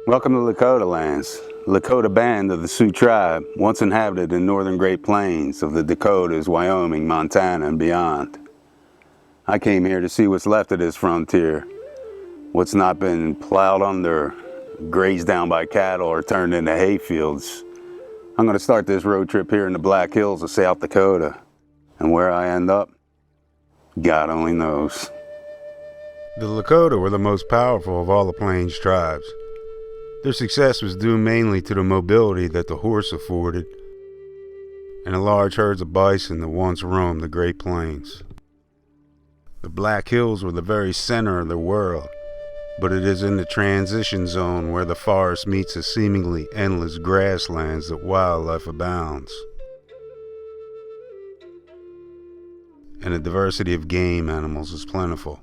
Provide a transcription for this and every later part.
Welcome to Lakota Lands, Lakota band of the Sioux tribe, once inhabited the northern Great Plains of the Dakotas, Wyoming, Montana, and beyond. I came here to see what's left of this frontier, what's not been plowed under, grazed down by cattle, or turned into hayfields. I'm going to start this road trip here in the Black Hills of South Dakota, and where I end up, God only knows. The Lakota were the most powerful of all the Plains tribes. Their success was due mainly to the mobility that the horse afforded and the large herds of bison that once roamed the Great Plains. The Black Hills were the very center of their world, but it is in the transition zone where the forest meets the seemingly endless grasslands that wildlife abounds, and the diversity of game animals is plentiful.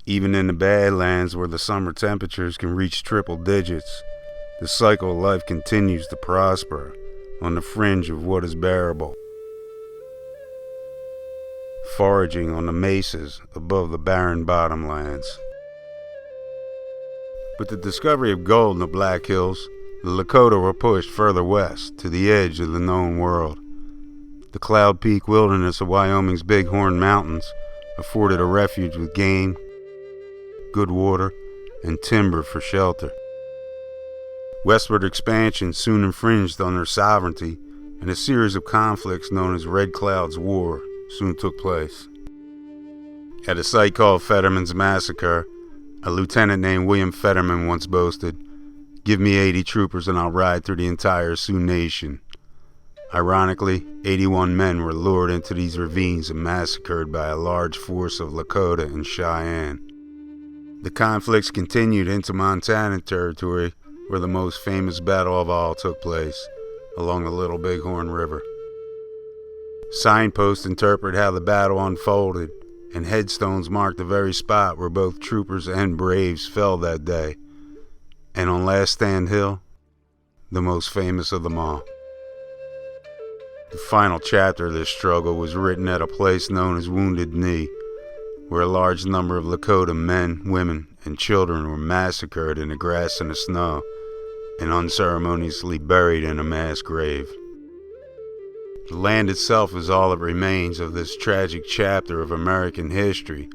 Even in the Badlands, where the summer temperatures can reach triple digits, the cycle of life continues to prosper on the fringe of what is bearable, foraging on the mesas above the barren bottomlands. With the discovery of gold in the Black Hills, the Lakota were pushed further west to the edge of the known world. The Cloud Peak wilderness of Wyoming's Bighorn Mountains afforded a refuge with game, good water, and timber for shelter. Westward expansion soon infringed on their sovereignty, and a series of conflicts known as Red Cloud's War soon took place. At a site called Fetterman's Massacre, a lieutenant named William Fetterman once boasted, "Give me 80 troopers and I'll ride through the entire Sioux Nation." Ironically, 81 men were lured into these ravines and massacred by a large force of Lakota and Cheyenne. The conflicts continued into Montana territory, where the most famous battle of all took place, along the Little Bighorn River. Signposts interpret how the battle unfolded, and headstones mark the very spot where both troopers and braves fell that day, and on Last Stand Hill, the most famous of them all. The final chapter of this struggle was written at a place known as Wounded Knee, where a large number of Lakota men, women, and children were massacred in the grass and the snow and unceremoniously buried in a mass grave. The land itself is all that remains of this tragic chapter of American history,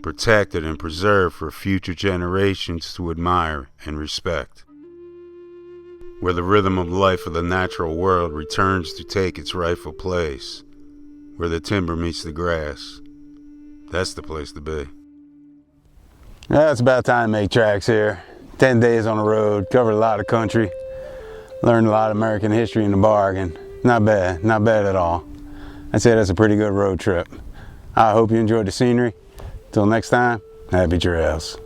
protected and preserved for future generations to admire and respect, where the rhythm of life of the natural world returns to take its rightful place, where the timber meets the grass. That's the place to be. Yeah, it's about time to make tracks here. 10 days on the road, covered a lot of country, learned a lot of American history in the bargain. Not bad at all. I'd say that's a pretty good road trip. I hope you enjoyed the scenery. Till next time, happy trails.